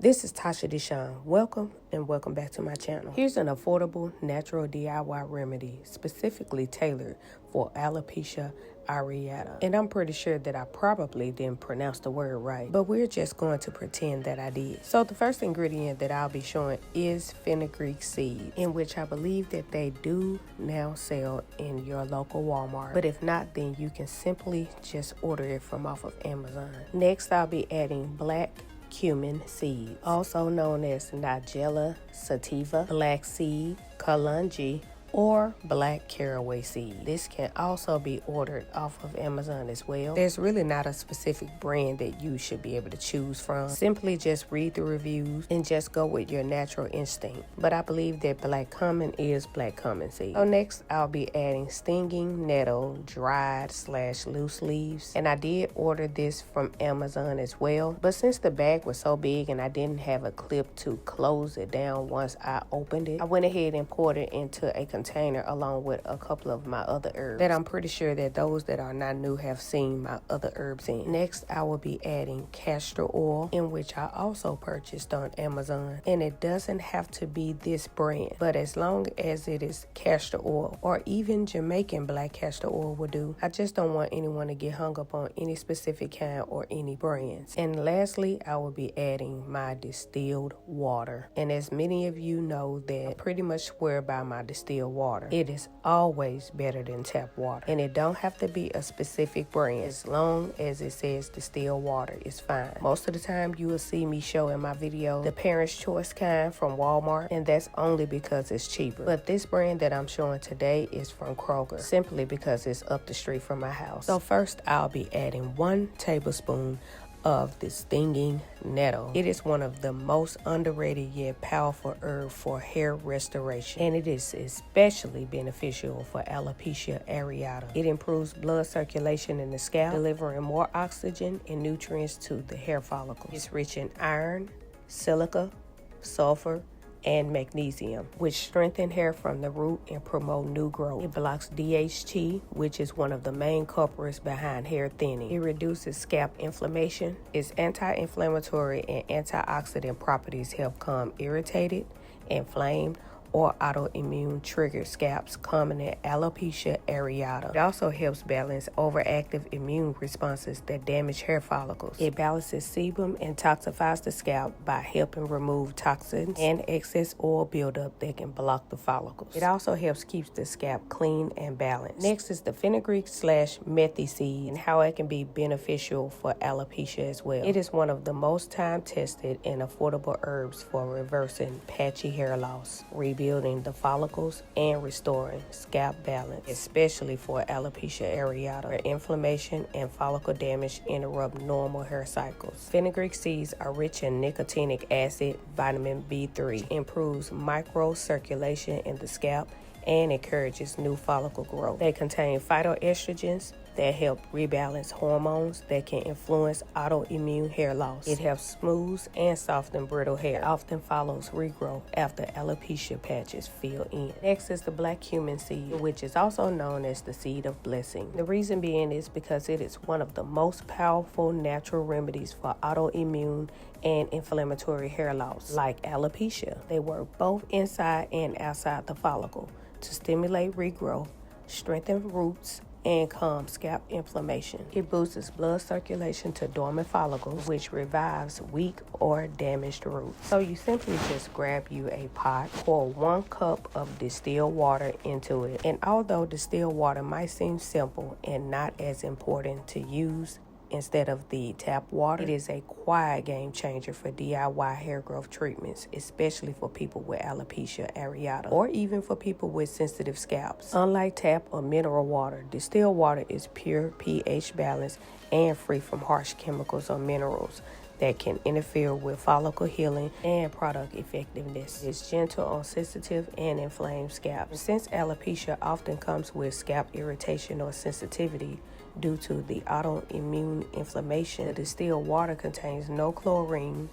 This is Tasha Deshawn. Welcome and welcome back to my channel. Here's an affordable natural DIY remedy specifically tailored for alopecia areata. And I'm pretty sure that I probably didn't pronounce the word right, but we're just going to pretend that I did. So the first ingredient that I'll be showing is fenugreek seed, in which I believe that they do now sell in your local Walmart. But if not, then you can simply just order it from off of Amazon. Next, I'll be adding black cumin seed, also known as Nigella sativa, black seed, kalungi, or black caraway seed. This can also be ordered off of Amazon as well. There's really not a specific brand that you should be able to choose from. Simply just read the reviews and just go with your natural instinct. But I believe that black cumin is black cumin seed. So next, I'll be adding stinging nettle, dried / loose leaves. And I did order this from Amazon as well. But since the bag was so big and I didn't have a clip to close it down once I opened it, I went ahead and poured it into a container along with a couple of my other herbs that I'm pretty sure that those that are not new have seen my other herbs in. Next, I will be adding castor oil, in which I also purchased on Amazon. And it doesn't have to be this brand, but as long as it is castor oil or even Jamaican black castor oil will do. I just don't want anyone to get hung up on any specific kind or any brands. And lastly, I will be adding my distilled water. And as many of you know, that I pretty much swear by my distilled water. It is always better than tap water, and it don't have to be a specific brand. As long as it says distilled water, it's fine. Most of the time you will see me show in my video the Parents' Choice kind from Walmart, and that's only because it's cheaper. But this brand that I'm showing today is from Kroger, simply because it's up the street from my house. So first, I'll be adding 1 tablespoon of the stinging nettle. It is one of the most underrated yet powerful herbs for hair restoration, and it is especially beneficial for alopecia areata. It improves blood circulation in the scalp, delivering more oxygen and nutrients to the hair follicles. It's rich in iron, silica, sulfur, and magnesium, which strengthen hair from the root and promote new growth. It blocks DHT, which is one of the main culprits behind hair thinning. It reduces scalp inflammation. Its anti-inflammatory and antioxidant properties help calm irritated, inflamed, or autoimmune triggered scalps common in alopecia areata. It also helps balance overactive immune responses that damage hair follicles. It balances sebum and detoxifies the scalp by helping remove toxins and excess oil buildup that can block the follicles. It also helps keep the scalp clean and balanced. Next is the fenugreek / methy seed and how it can be beneficial for alopecia as well. It is one of the most time-tested and affordable herbs for reversing patchy hair loss, rebuilding the follicles, and restoring scalp balance, especially for alopecia areata, where inflammation and follicle damage interrupt normal hair cycles. Fenugreek seeds are rich in nicotinic acid, vitamin B3, improves microcirculation in the scalp, and encourages new follicle growth. They contain phytoestrogens that help rebalance hormones that can influence autoimmune hair loss. It helps smooth and soften brittle hair. It often follows regrowth after alopecia patches fill in. Next is the black cumin seed, which is also known as the seed of blessing. The reason being is because it is one of the most powerful natural remedies for autoimmune and inflammatory hair loss, like alopecia. They work both inside and outside the follicle to stimulate regrowth, strengthen roots, and calm scalp inflammation. It boosts blood circulation to dormant follicles, which revives weak or damaged roots. So you simply just grab you a pot, pour 1 cup of distilled water into it. And although distilled water might seem simple and not as important to use instead of the tap water, it is a quiet game changer for DIY hair growth treatments, especially for people with alopecia areata or even for people with sensitive scalps. Unlike tap or mineral water, distilled water is pure, pH balanced, and free from harsh chemicals or minerals that can interfere with follicle healing and product effectiveness. It's gentle on sensitive and inflamed scalp. Since alopecia often comes with scalp irritation or sensitivity due to the autoimmune inflammation, the distilled water contains no chlorine,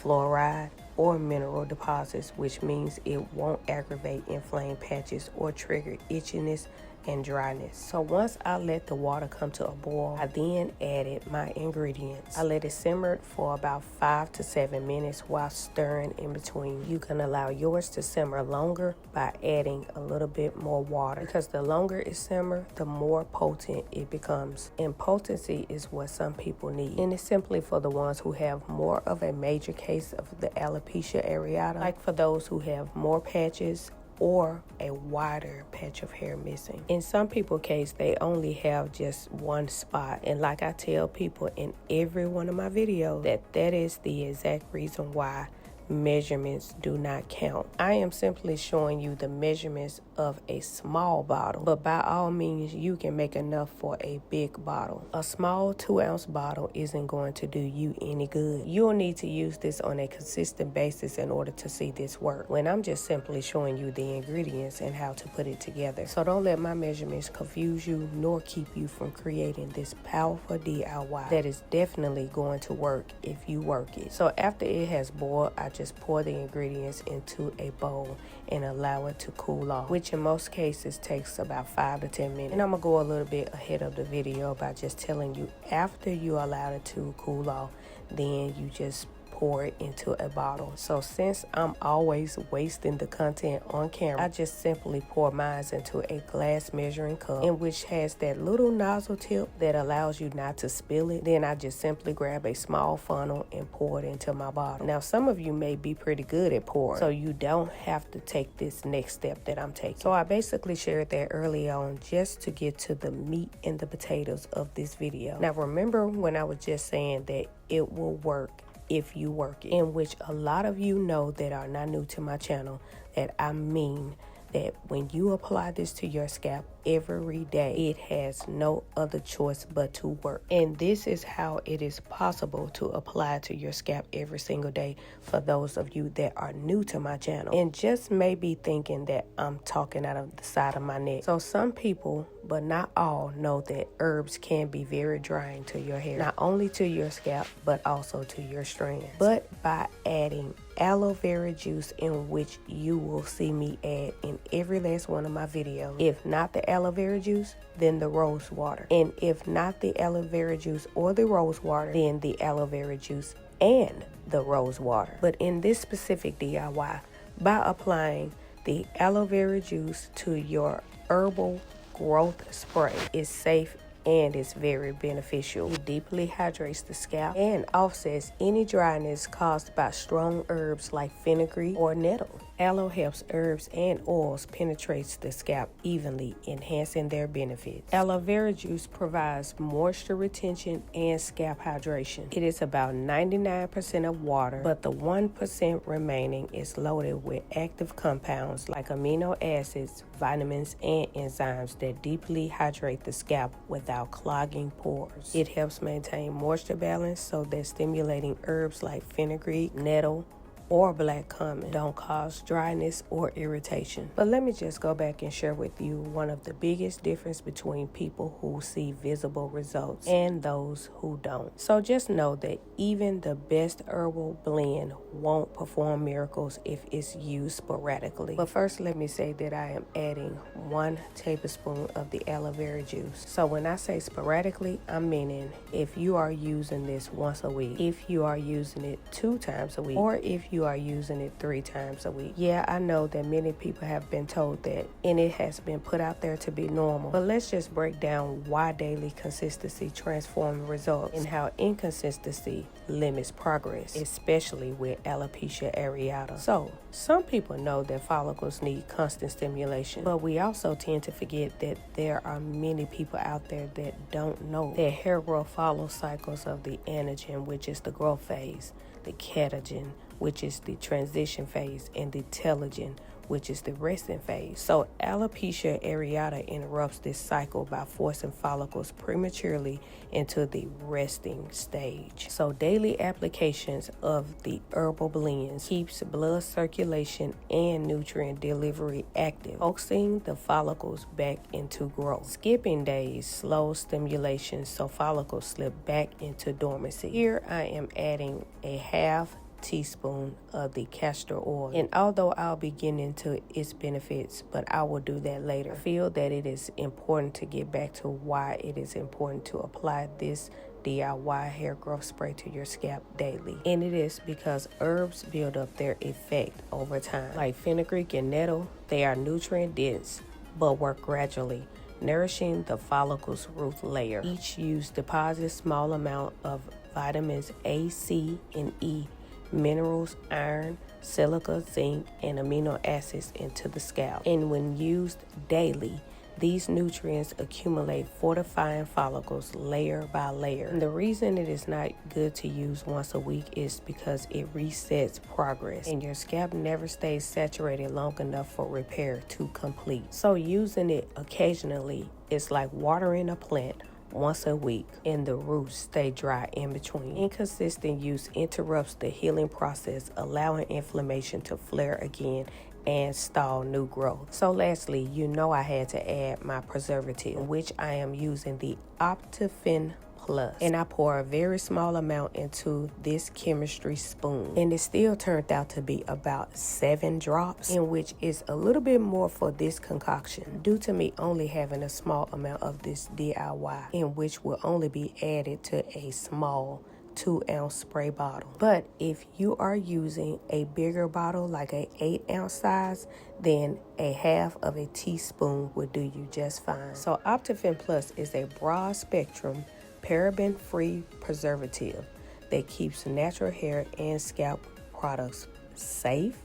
fluoride, or mineral deposits, which means it won't aggravate inflamed patches or trigger itchiness and dryness. So once I let the water come to a boil, I then added my ingredients. I let it simmer for about 5 to 7 minutes while stirring in between. You can allow yours to simmer longer by adding a little bit more water, because the longer it simmers, the more potent it becomes. And potency is what some people need. And it's simply for the ones who have more of a major case of the alopecia areata, like for those who have more patches or a wider patch of hair missing. In some people's case, they only have just one spot. And like I tell people in every one of my videos, that is the exact reason why measurements do not count. I am simply showing you the measurements of a small bottle, but by all means you can make enough for a big bottle. A small 2-ounce bottle isn't going to do you any good. You'll need to use this on a consistent basis in order to see this work, when I'm just simply showing you the ingredients and how to put it together. So don't let my measurements confuse you nor keep you from creating this powerful DIY that is definitely going to work if you work it. So after it has boiled, I just pour the ingredients into a bowl and allow it to cool off, which in most cases takes about 5 to 10 minutes. And I'm gonna go a little bit ahead of the video by just telling you, after you allow it to cool off, then you just pour it into a bottle. So since I'm always wasting the content on camera, I just simply pour mine into a glass measuring cup, in which has that little nozzle tip that allows you not to spill it. Then I just simply grab a small funnel and pour it into my bottle. Now some of you may be pretty good at pouring, so you don't have to take this next step that I'm taking. So I basically shared that early on just to get to the meat and the potatoes of this video. Now remember when I was just saying that it will work if you work it, in which a lot of you know that are not new to my channel, that I mean that when you apply this to your scalp every day, it has no other choice but to work. And this is how it is possible to apply to your scalp every single day for those of you that are new to my channel and just may be thinking that I'm talking out of the side of my neck. So some people, but not all, know that herbs can be very drying to your hair, not only to your scalp but also to your strands. But by adding aloe vera juice, in which you will see me add in every last one of my videos, if not the aloe vera juice, then the rose water, and if not the aloe vera juice or the rose water, then the aloe vera juice and the rose water. But in this specific DIY, by applying the aloe vera juice to your herbal growth spray, is safe and it's very beneficial. It deeply hydrates the scalp and offsets any dryness caused by strong herbs like fenugreek or nettle. Aloe helps herbs and oils penetrate the scalp evenly, enhancing their benefits. Aloe vera juice provides moisture retention and scalp hydration. It is about 99% of water, but the 1% remaining is loaded with active compounds like amino acids, vitamins, and enzymes that deeply hydrate the scalp without clogging pores. It helps maintain moisture balance so that stimulating herbs like fenugreek, nettle, or black cumin don't cause dryness or irritation. But let me just go back and share with you one of the biggest difference between people who see visible results and those who don't. So just know that even the best herbal blend won't perform miracles if it's used sporadically. But first, let me say that I am adding 1 tablespoon of the aloe vera juice. So when I say sporadically, I'm meaning if you are using this once a week, if you are using it 2 times a week, or if you are using it 3 times a week. Yeah, I know that many people have been told that, and it has been put out there to be normal. But let's just break down why daily consistency transforms results and how inconsistency limits progress, especially with alopecia areata. So, some people know that follicles need constant stimulation, but we also tend to forget that there are many people out there that don't know that hair growth follows cycles of the anagen, which is the growth phase, the catagen, which is the transition phase, and the telogen, which is the resting phase. So alopecia areata interrupts this cycle by forcing follicles prematurely into the resting stage. So daily applications of the herbal blends keeps blood circulation and nutrient delivery active, focusing the follicles back into growth. Skipping days slows stimulation, so follicles slip back into dormancy. Here I am adding a half teaspoon of the castor oil. And although I'll be getting into its benefits, but I will do that later, I feel that it is important to get back to why it is important to apply this DIY hair growth spray to your scalp daily. And it is because herbs build up their effect over time. Like Fenugreek and Nettle, they are nutrient dense but work gradually, nourishing the follicle's root layer. Each use deposits small amount of vitamins A, C, and E, minerals, iron, silica, zinc, and amino acids into the scalp. And when used daily, these nutrients accumulate, fortifying follicles layer by layer. And the reason it is not good to use once a week is because it resets progress, and your scalp never stays saturated long enough for repair to complete. So using it occasionally is like watering a plant once a week, and the roots stay dry in between. Inconsistent use interrupts the healing process, allowing inflammation to flare again and stall new growth. So lastly, you know I had to add my preservative, which I am using the OPTIPHEN Plus, and I pour a very small amount into this chemistry spoon, and it still turned out to be about 7 drops, in which is a little bit more for this concoction due to me only having a small amount of this DIY, in which will only be added to a small 2-ounce spray bottle. But if you are using a bigger bottle, like a 8-ounce size, then a half of a teaspoon would do you just fine. So OPTIPHEN Plus is a broad spectrum paraben-free preservative that keeps natural hair and scalp products safe,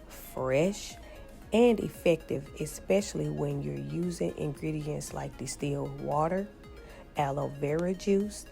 fresh, and effective, especially when you're using ingredients like distilled water, aloe vera juice,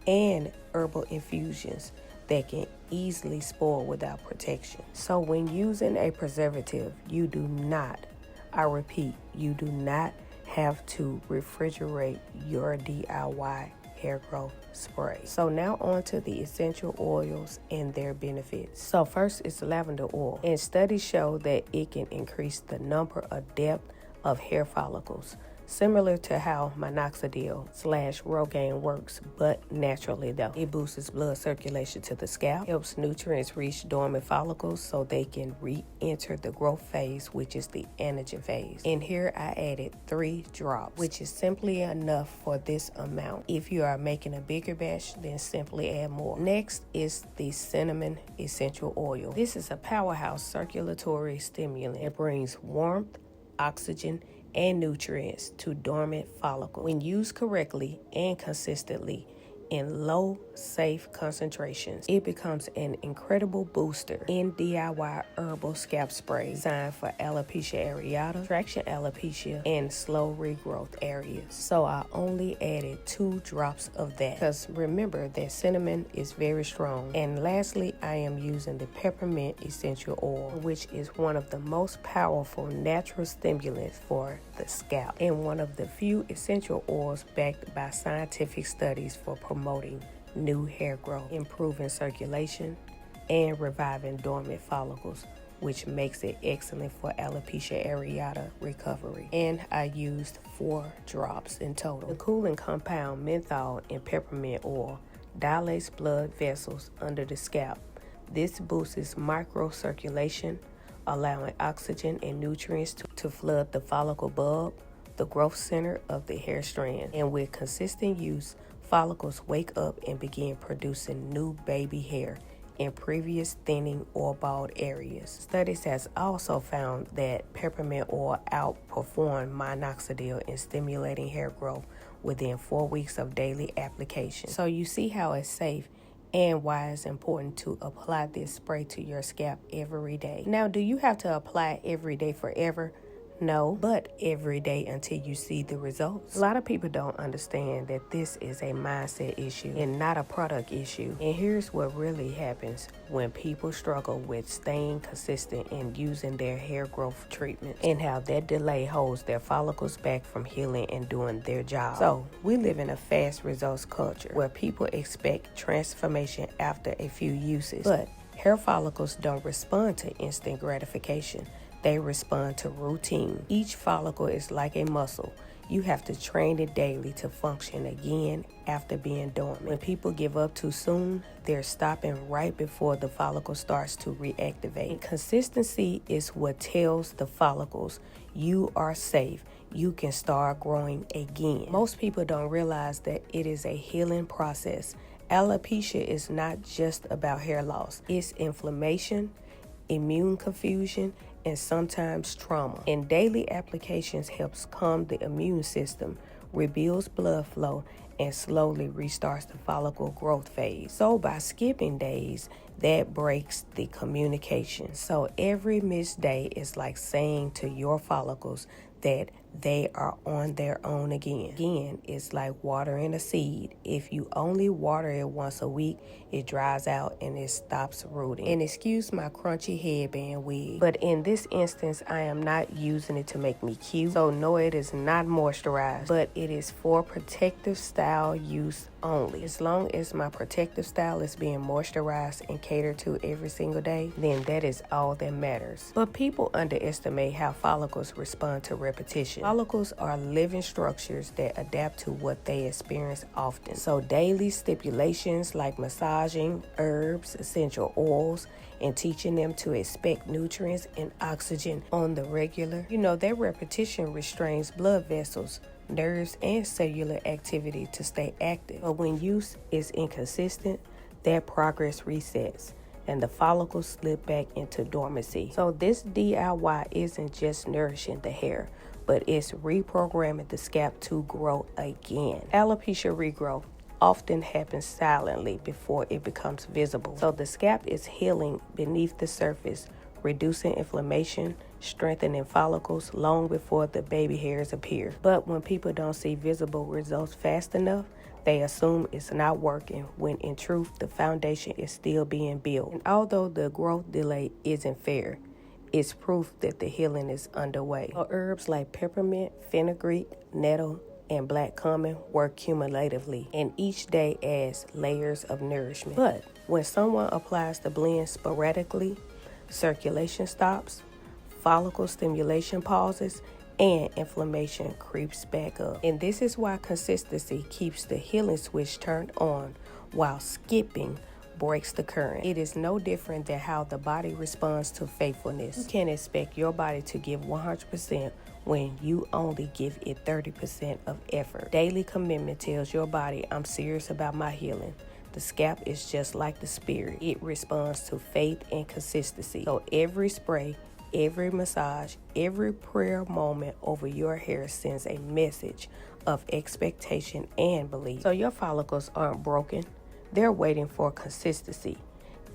and herbal infusions that can easily spoil without protection. So when using a preservative, you do not, I repeat, you do not have to refrigerate your DIY hair growth spray. So now on to the essential oils and their benefits. So first is lavender oil, and studies show that it can increase the number of depth of hair follicles, similar to how minoxidil/Rogaine works, but naturally though. It boosts blood circulation to the scalp, helps nutrients reach dormant follicles so they can re-enter the growth phase, which is the anagen phase. And here I added 3 drops, which is simply enough for this amount. If you are making a bigger batch, then simply add more. Next is the cinnamon essential oil. This is a powerhouse circulatory stimulant. It brings warmth, oxygen, and nutrients to dormant follicles. When used correctly and consistently in low, safe concentrations, it becomes an incredible booster in DIY herbal scalp spray designed for alopecia areata, traction alopecia, and slow regrowth areas. So I only added 2 drops of that because remember that cinnamon is very strong. And lastly, I am using the peppermint essential oil, which is one of the most powerful natural stimulants for the scalp and one of the few essential oils backed by scientific studies for promoting new hair growth, improving circulation, and reviving dormant follicles, which makes it excellent for alopecia areata recovery. And I used 4 drops in total. The cooling compound menthol and peppermint oil dilates blood vessels under the scalp. This boosts microcirculation, allowing oxygen and nutrients to flood the follicle bulb, the growth center of the hair strand. And with consistent use, follicles wake up and begin producing new baby hair in previous thinning or bald areas. Studies has also found that peppermint oil outperformed minoxidil in stimulating hair growth within 4 weeks of daily application. So you see how it's safe and why it's important to apply this spray to your scalp every day. Now, do you have to apply it every day forever? No, but every day until you see the results. A lot of people don't understand that this is a mindset issue and not a product issue. And here's what really happens when people struggle with staying consistent and using their hair growth treatments, and how that delay holds their follicles back from healing and doing their job. So we live in a fast results culture where people expect transformation after a few uses, but hair follicles don't respond to instant gratification. They respond to routine. Each follicle is like a muscle. You have to train it daily to function again after being dormant. When people give up too soon, they're stopping right before the follicle starts to reactivate. And consistency is what tells the follicles you are safe. You can start growing again. Most people don't realize that it is a healing process. Alopecia is not just about hair loss. It's inflammation, immune confusion, and sometimes trauma. And daily applications helps calm the immune system, rebuilds blood flow, and slowly restarts the follicle growth phase. So by skipping days, that breaks the communication. So every missed day is like saying to your follicles that they are on their own again. Again, it's like watering a seed. If you only water it once a week, it dries out and it stops rooting. And excuse my crunchy headband wig, but in this instance, I am not using it to make me cute. So no, it is not moisturized, but it is for protective style use only. As long as my protective style is being moisturized and catered to every single day, then that is all that matters. But people underestimate how follicles respond to repetition. Follicles are living structures that adapt to what they experience often. So daily stipulations like massaging, herbs, essential oils, and teaching them to expect nutrients and oxygen on the regular. That repetition restrains blood vessels, nerves, and cellular activity to stay active. But when use is inconsistent, that progress resets and the follicles slip back into dormancy. So this DIY isn't just nourishing the hair, but it's reprogramming the scalp to grow again. Alopecia regrowth often happens silently before it becomes visible. So the scalp is healing beneath the surface, reducing inflammation, strengthening follicles long before the baby hairs appear. But when people don't see visible results fast enough, they assume it's not working, when in truth, the foundation is still being built. And although the growth delay isn't fair, it's proof that the healing is underway. So herbs like peppermint, fenugreek, nettle, and black cumin work cumulatively, and each day adds layers of nourishment. But when someone applies the blend sporadically, circulation stops, follicle stimulation pauses, and inflammation creeps back up. And this is why consistency keeps the healing switch turned on, while skipping breaks the current. It is no different than how the body responds to faithfulness. You can't expect your body to give 100% when you only give it 30% of effort. Daily commitment tells your body, I'm serious about my healing. The scalp is just like the spirit. It responds to faith and consistency. So every spray, every massage, every prayer moment over your hair sends a message of expectation and belief. So your follicles aren't broken. They're waiting for consistency.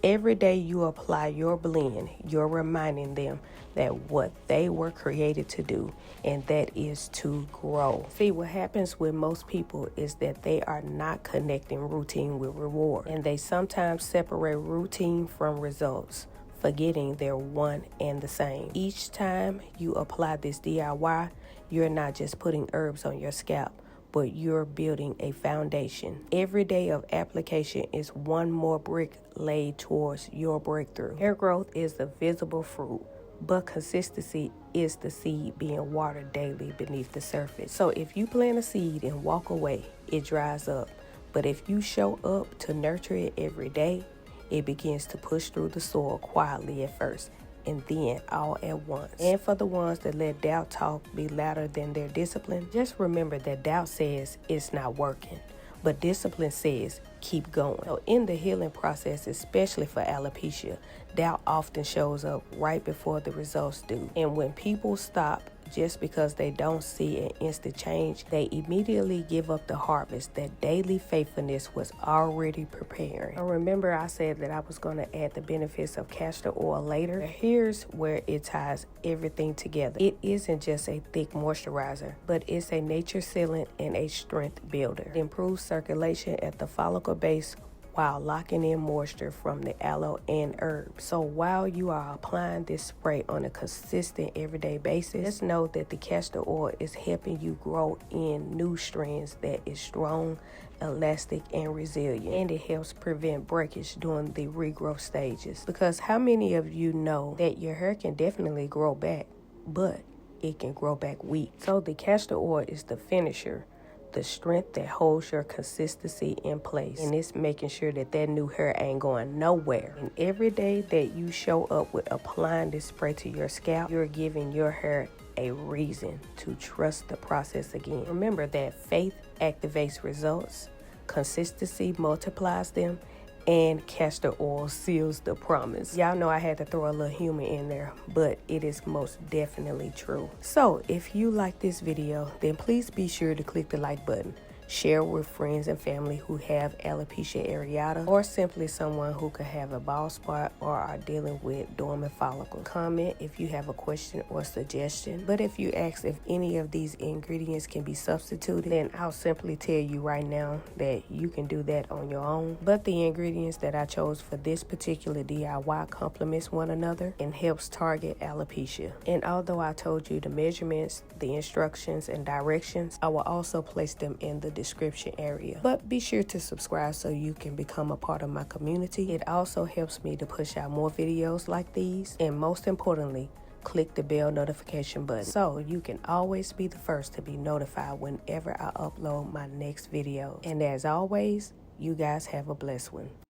Every day you apply your blend, you're reminding them that what they were created to do, and that is to grow. See, what happens with most people is that they are not connecting routine with reward, and they sometimes separate routine from results, forgetting they're one and the same. Each time you apply this DIY, you're not just putting herbs on your scalp, but you're building a foundation. Every day of application is one more brick laid towards your breakthrough. Hair growth is the visible fruit, but consistency is the seed being watered daily beneath the surface. So if you plant a seed and walk away, it dries up. But if you show up to nurture it every day, it begins to push through the soil quietly at first, and then all at once. And for the ones that let doubt talk be louder than their discipline, just remember that doubt says it's not working, but discipline says keep going. So in the healing process, especially for alopecia, doubt often shows up right before the results do. And when people stop just because they don't see an instant change, they immediately give up the harvest that daily faithfulness was already preparing. Now remember, I said that I was going to add the benefits of castor oil later. Here's where it ties everything together. It isn't just a thick moisturizer, but it's a nature sealant and a strength builder. It improves circulation at the follicle base while locking in moisture from the aloe and herbs. So while you are applying this spray on a consistent everyday basis, just know that the castor oil is helping you grow in new strands that is strong, elastic, and resilient. And it helps prevent breakage during the regrowth stages. Because how many of you know that your hair can definitely grow back, but it can grow back weak. So the castor oil is the finisher, the strength that holds your consistency in place, and it's making sure that that new hair ain't going nowhere. And every day that you show up with applying this spray to your scalp, you're giving your hair a reason to trust the process again. Remember that faith activates results, consistency multiplies them, and castor oil seals the promise. Y'all know I had to throw a little humor in there, but it is most definitely true. So if you like this video, then please be sure to click the like button. Share with friends and family who have alopecia areata, or simply someone who could have a bald spot or are dealing with dormant follicles. Comment if you have a question or suggestion. But if you ask if any of these ingredients can be substituted, then I'll simply tell you right now that you can do that on your own. But the ingredients that I chose for this particular DIY complements one another and helps target alopecia. And although I told you the measurements, the instructions, and directions, I will also place them in the description area. But be sure to subscribe so you can become a part of my community. It also helps me to push out more videos like these, and most importantly, click the bell notification button so you can always be the first to be notified whenever I upload my next video. And as always, you guys have a blessed one.